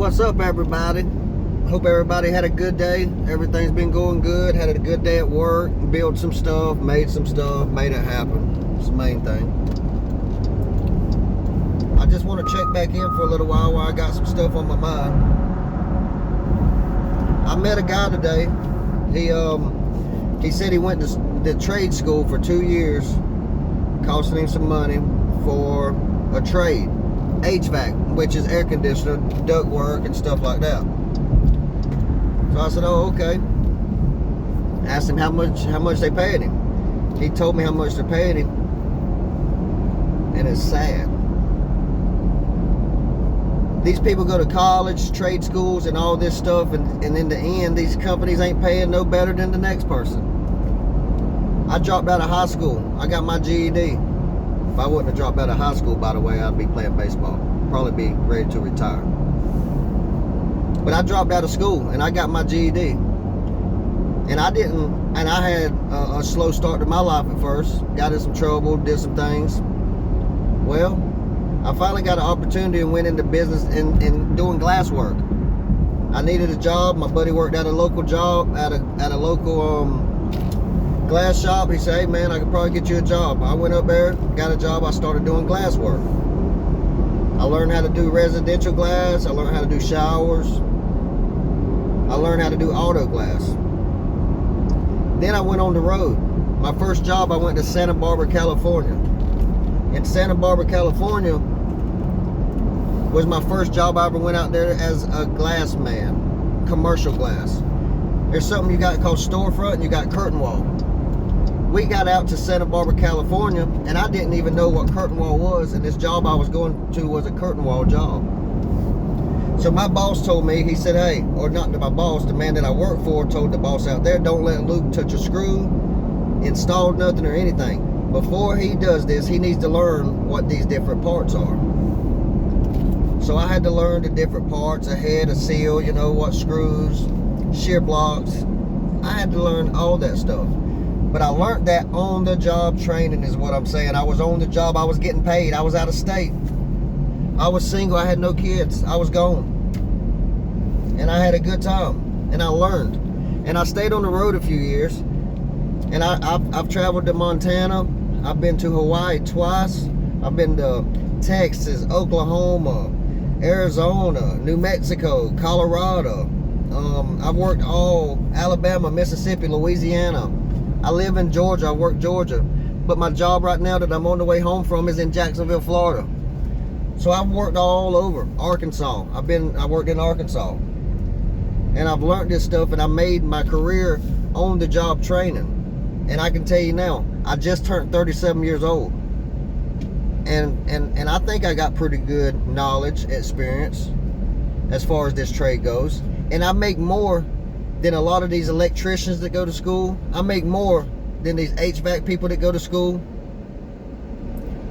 What's up, everybody? Hope everybody had a good day. Everything's been going good. Had a good day at work. Built some stuff, made it happen. It's the main thing. I just want to check back in for a little while I got some stuff on my mind. I met a guy today. He said he went to the trade school for 2 years, costing him some money for a trade. HVAC, which is air conditioner, duct work, and stuff like that. So I said, oh, okay. Asked him how much they paid him. He told me how much they're paying him, and it's sad. These people go to college, trade schools, and all this stuff, and in the end, these companies ain't paying no better than the next person. I dropped out of high school. I got my GED. If I wouldn't have dropped out of high school, by the way, I'd be playing baseball. Probably be ready to retire. But I dropped out of school and I got my GED. And I had a slow start to my life at first. Got in some trouble, did some things. Well, I finally got an opportunity and went into business in doing glass work. I needed a job. My buddy worked at a local job, at a local glass shop. He said, hey man, I could probably get you a job. I went up there, got a job. I started doing glass work. I learned how to do residential glass. I learned how to do showers. I learned how to do auto glass. Then I went on the road. My first job, I went to Santa Barbara, California. In Santa Barbara, California was my first job. I ever went out there as a glass man, commercial glass. There's something you got called storefront and you got curtain wall. We got out to Santa Barbara, California, and I didn't even know what curtain wall was, and this job I was going to was a curtain wall job. So my boss told me, he said, hey, or not my boss, the man that I work for told the boss out there, don't let Luke touch a screw, install nothing or anything. Before he does this, he needs to learn what these different parts are. So I had to learn the different parts, a head, a seal, you know, what screws, shear blocks. I had to learn all that stuff. But I learned that on the job training is what I'm saying. I was on the job, I was getting paid, I was out of state. I was single, I had no kids, I was gone. And I had a good time, and I learned. And I stayed on the road a few years. And I've traveled to Montana, I've been to Hawaii twice, I've been to Texas, Oklahoma, Arizona, New Mexico, Colorado. I've worked all Alabama, Mississippi, Louisiana. I live in Georgia, I work Georgia, but my job right now that I'm on the way home from is in Jacksonville, Florida. So I've worked all over Arkansas. I worked in Arkansas, and I've learned this stuff, and I made my career on the job training. And I can tell you now, I just turned 37 years old, and I think I got pretty good knowledge, experience as far as this trade goes, and I make more than a lot of these electricians that go to school. I make more than these HVAC people that go to school.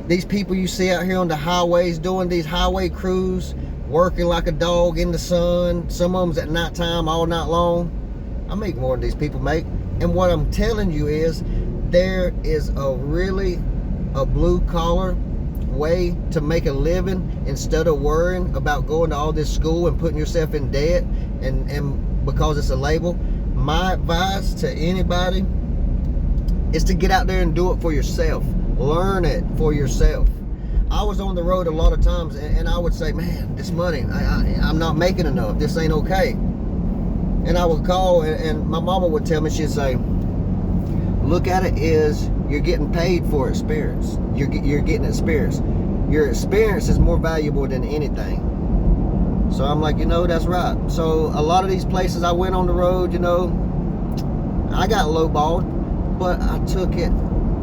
These people you see out here on the highways doing these highway crews, working like a dog in the sun. Some of them's at nighttime all night long. I make more than these people make. And what I'm telling you is there is a blue collar way to make a living instead of worrying about going to all this school and putting yourself in debt and because it's a label. My advice to anybody is to get out there and do it for yourself. Learn it for yourself. I was on the road a lot of times, and I would say, man, this money, I'm not making enough. This ain't okay. And I would call, and my mama would tell me, she'd say, look at it as you're getting paid for experience. You're getting experience. Your experience is more valuable than anything. So I'm like, you know, that's right. So a lot of these places I went on the road, you know, I got lowballed, but I took it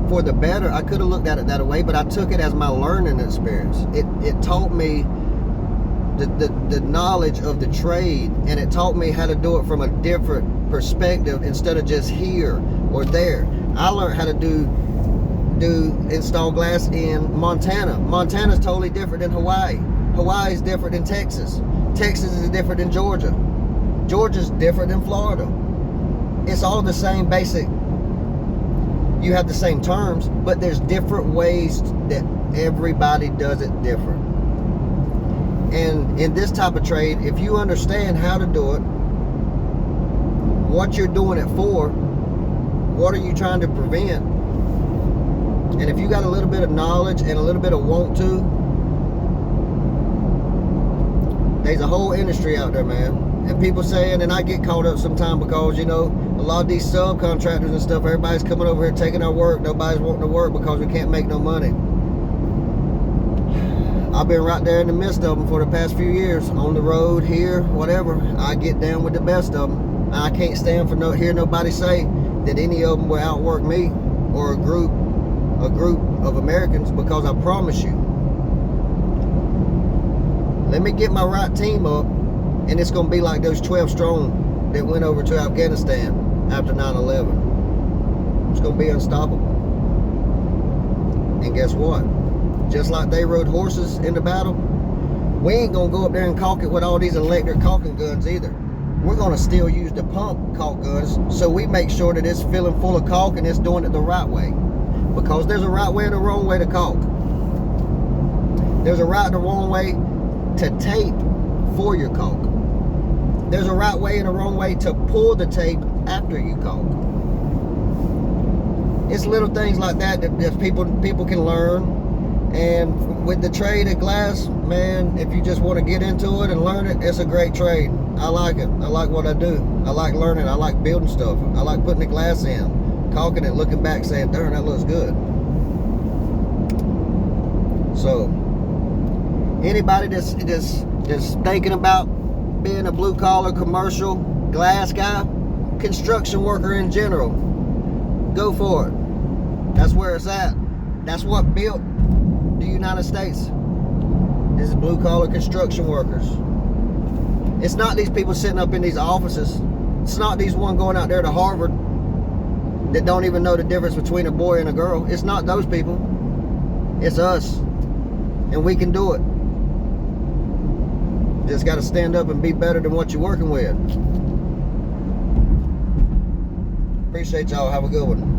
for the better. I could have looked at it that way, but I took it as my learning experience. It taught me the knowledge of the trade, and it taught me how to do it from a different perspective instead of just here or there. I learned how to install glass in Montana. Montana's totally different than Hawaii. Hawaii is different than Texas. Texas is different than Georgia. Georgia's different than Florida. It's all the same basic. You have the same terms, but there's different ways that everybody does it different. And in this type of trade, if you understand how to do it, what you're doing it for, what are you trying to prevent, and if you got a little bit of knowledge and a little bit of want to, there's a whole industry out there, man. And people saying, and I get caught up sometimes because, you know, a lot of these subcontractors and stuff, everybody's coming over here taking our work. Nobody's wanting to work because we can't make no money. I've been right there in the midst of them for the past few years, on the road, here, whatever. I get down with the best of them. And I can't stand for hear nobody say that any of them will outwork me or a group of Americans, because I promise you, let me get my right team up, and it's going to be like those 12 strong that went over to Afghanistan after 9/11. It's going to be unstoppable. And guess what? Just like they rode horses in the battle, we ain't going to go up there and caulk it with all these electric caulking guns either. We're going to still use the pump caulk guns, so we make sure that it's filling full of caulk and it's doing it the right way. Because there's a right way and a wrong way to caulk. There's a right and a wrong way to tape for your caulk. There's a right way and a wrong way to pull the tape after you caulk. It's little things like that that people can learn. And with the trade of glass, man, if you just want to get into it and learn it, it's a great trade. I like it. I like what I do. I like learning. I like building stuff. I like putting the glass in, caulking it, looking back, saying, darn, that looks good. So anybody that's thinking about being a blue collar commercial glass guy, construction worker in general, go for it. That's where it's at. That's what built the United States, is blue collar construction workers. It's not these people sitting up in these offices. It's not these one going out there to Harvard that don't even know the difference between a boy and a girl. It's not those people. It's us. And we can do it. Just got to stand up and be better than what you're working with. Appreciate y'all. Have a good one.